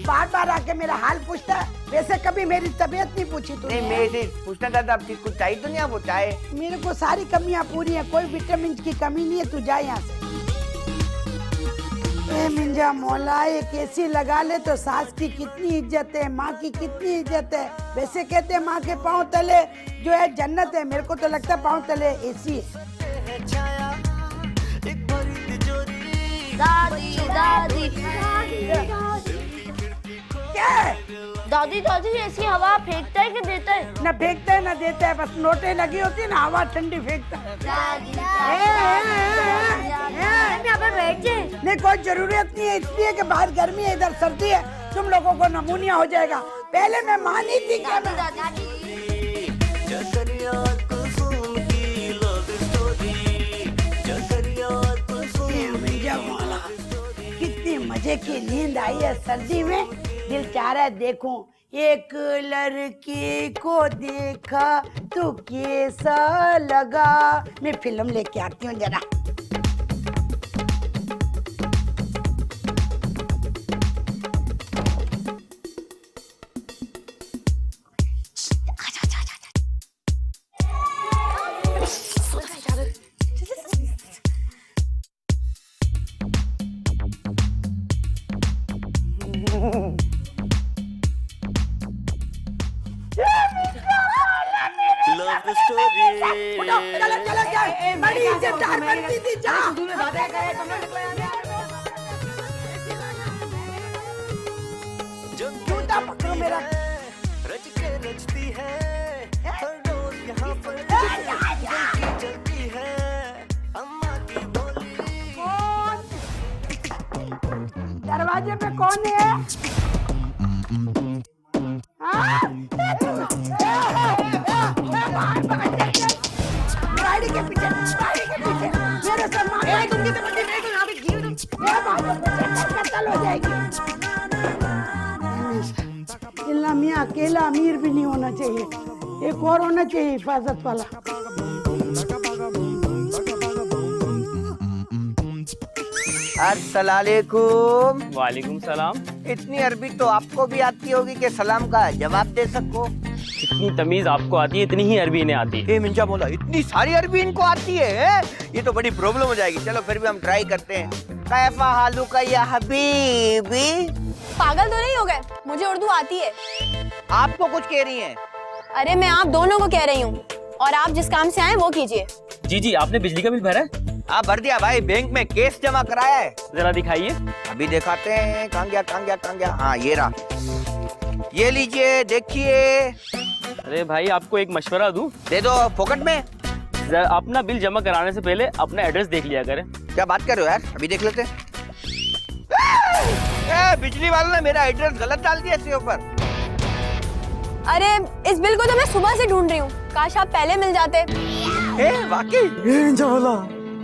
Speaker 7: बार बार आके मेरा हाल पूछता है। वैसे कभी मेरी तबीयत नहीं पूछी तूने?
Speaker 2: नहीं, मैं पूछना चाहता, आपकी कुछ चाहिए तो नहीं? आप वो चाहे।
Speaker 7: मेरे को सारी कमियां पूरी हैं, कोई विटामिन की कमी नहीं है। तू जा यहाँ से। ए मिंजा मौला, एक एसी लगा ले तो सास की कितनी इज्जत है, माँ की कितनी इज्जत है। वैसे कहते हैं माँ के पाँव तले जो है जन्नत है, मेरे को तो लगता है पाँव तले एसी है।
Speaker 3: दादी दादी
Speaker 7: क्या है?
Speaker 3: दादी दादी ऐसी हवा फेंकता है कि देता है?
Speaker 7: न फेंकता है न देता है, बस नोटें लगी होती है ना, हवा ठंडी फेंकता है।
Speaker 3: यहाँ पर बैठ जाए।
Speaker 7: नहीं कोई जरूरत नहीं है, इसलिए कि बाहर गर्मी है, इधर सर्दी है, तुम लोगों को नमूनिया हो जाएगा। पहले मैं मानी थी क्या?
Speaker 1: जकरिया कुसुम की लव स्टोरी, जकरिया कुसुम
Speaker 7: मिंजा मौला, कितनी मजे की नींद आई है सर्दी में। दिल चाह रहा है देखूं, एक लड़की को देखा तो कैसा लगा। मैं फिल्म लेके आती हूँ जरा।
Speaker 1: Love story.
Speaker 7: चलो चलो चलो, बड़ी इज्जतदार बनती थी, जा। जूता पकड़ो मेरा।
Speaker 1: रच के रचती है हर रोज यहाँ पर चलती है अम्मा की बोली।
Speaker 7: दरवाजे पे कौन है? हाँ? गाड़ी के पीछे, गाड़ी के पीछे। मेरे सामान तुमकी तो बंदी नहीं, तो यहाँ पे गिर दो। कत्ल हो जाएगी। इल्ला मियाँ अकेला अमीर भी नहीं होना चाहिए, एक और होना चाहिए हिफाजत वाला।
Speaker 2: अस्सलामुअलैकुम।
Speaker 9: वालेकुम सलाम।
Speaker 2: इतनी अरबी तो आपको भी आती होगी कि सलाम का जवाब दे सको।
Speaker 9: जितनी तमीज आपको आती है इतनी ही अरबी इन्हें आती है।
Speaker 2: मिंजा बोला इतनी सारी अरबी इनको आती है? ये तो बड़ी प्रॉब्लम हो जाएगी। चलो फिर भी हम ट्राई करते हैं। कैफा हालू का या हबीबी?
Speaker 6: पागल तो नहीं हो गए? मुझे उर्दू आती है।
Speaker 2: आपको कुछ कह रही हैं?
Speaker 6: अरे मैं आप दोनों को कह रही हूँ, और आप जिस काम से आए वो कीजिए।
Speaker 9: जी जी, आपने बिजली का बिल भरा है?
Speaker 2: हाँ भर दिया भाई, बैंक में केस जमा कराया है।
Speaker 9: जरा दिखाइए।
Speaker 2: अभी दिखाते हैं। कहाँ गया कहाँ गया कहाँ गया? हाँ ये रहा, ये लीजिए देखिए।
Speaker 9: अरे भाई, आपको एक मशवरा दूं?
Speaker 2: दे दो फोकट में।
Speaker 9: अपना बिल जमा कराने से पहले अपना एड्रेस देख लिया करें।
Speaker 2: क्या बात कर रहे हो यार, अभी देख लेते हैं। बिजली वालों ने मेरा एड्रेस गलत डाल दिया इसके ऊपर।
Speaker 6: अरे इस बिल को तो मैं सुबह से ढूंढ रही हूँ, काश आप पहले मिल जाते।
Speaker 2: वाकई?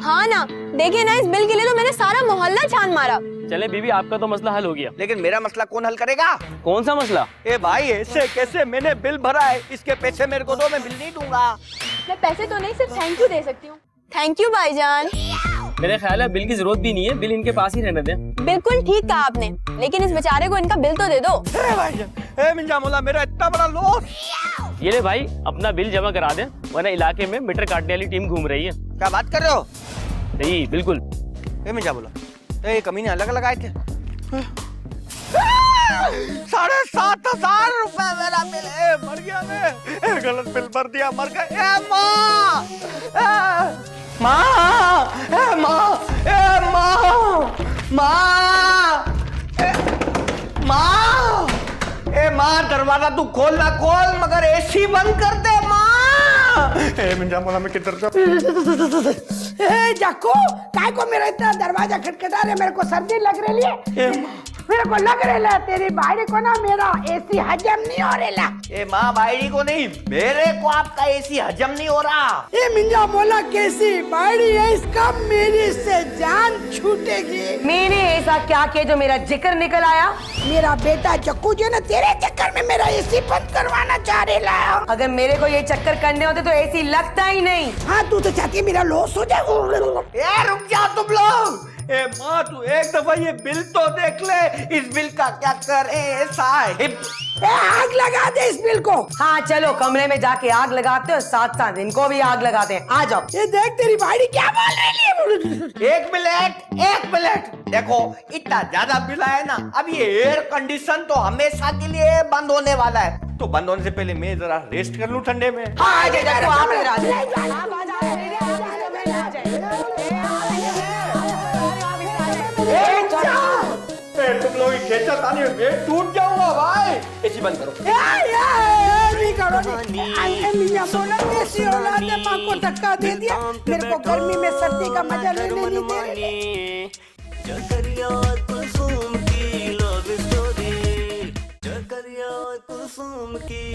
Speaker 6: हाँ ना, देखिए ना, इस बिल के लिए तो मैंने सारा मोहल्ला छान मारा।
Speaker 9: चले बीबी, आपका तो मसला हल हो गया।
Speaker 2: लेकिन मेरा मसला कौन हल करेगा?
Speaker 9: कौन सा मसला?
Speaker 2: ए भाई ऐसे कैसे? मैंने बिल भरा है, इसके पैसे मेरे को दो, मैं बिल नहीं दूंगा।
Speaker 6: मैं पैसे तो नहीं, सिर्फ थैंक यू दे सकती हूँ। थैंक यू भाईजान।
Speaker 9: मेरे ख्याल है बिल की जरूरत भी नहीं है, बिल इनके पास ही रहने दें।
Speaker 6: बिल्कुल ठीक कहा आपने, लेकिन इस बेचारे को इनका बिल तो दे दो।
Speaker 2: ए मिंजा मौला, मेरा इतना बड़ा लॉस।
Speaker 9: ये ले भाई, अपना बिल जमा करा दें, वरना इलाके में मीटर काटने वाली टीम घूम रही है।
Speaker 2: क्या बात कर रहे हो?
Speaker 9: नहीं बिल्कुल।
Speaker 2: ए मिंजा मौला, ये कमीने अलग अलग आए थे। 7,500 रुपए मेरा बिल है, मर गया मैं। गलत बिल भर दिया, मर गया। ए माँ, माँ, माँ, माँ, ए माँ, दरवाजा तू खोल ना खोल, मगर एसी बंद कर दे माँ। ए मिंजा मौला, मैं किधर जाऊँ?
Speaker 7: ए जाको, काय को मेरा इतना दरवाजा खटखटा रहे, मेरे को सर्दी लग रही है। मेरे को लग रहा है तेरी बाड़ी को ना मेरा एसी हजम नहीं हो रहा।
Speaker 2: ए माँ, बाड़ी को नहीं, मेरे को आपका एसी हजम नहीं हो रहा।
Speaker 7: ये मिंजा बोला कैसी बाड़ी है इसका, मेरी से जान छूटेगी।
Speaker 4: मैंने ऐसा क्या किया जो मेरा जिक्र निकल आया?
Speaker 7: मेरा बेटा जक्कू जो ना तेरे चक्कर में मेरा एसी बंद करवाना चाह रहा है।
Speaker 4: अगर मेरे को ये चक्कर करने होते तो एसी लगता ही नहीं।
Speaker 7: हाँ, तू तो चाहती है मेरा लॉस हो जाए।
Speaker 2: ए रुक जा तुम लोग। ए माँ, तू एक दफा ये बिल तो देख ले, इस बिल का क्या करे साहिब।
Speaker 7: आग लगा दे इस बिल को।
Speaker 4: हाँ चलो, कमरे में जाके आग लगाते हो, साथ साथ इनको भी आग लगाते हैं। आ जाओ।
Speaker 7: ये देख तेरी बाड़ी क्या बोल रही है।
Speaker 2: एक मिनट, देखो इतना ज्यादा बिल आया ना, अब ये एयर कंडीशन तो हमेशा के लिए बंद होने वाला है, तो बंद होने से पहले मैं जरा रेस्ट कर लूं ठंडे में।
Speaker 4: हाँ, आ जाओ, आप इधर आ जाओ।
Speaker 2: तुम लोग खेचा तानी में मैं टूट जाऊंगा भाई। एसी बंद करो।
Speaker 7: नहीं करो, मियां बोला कैसी औलाद ने माँ को धक्का दे दिया, मेरे को गर्मी में सर्दी का मजा लेने नहीं दे रही।
Speaker 1: जकरिया कुसुम की लव स्टोरी, जकरिया कुसुम की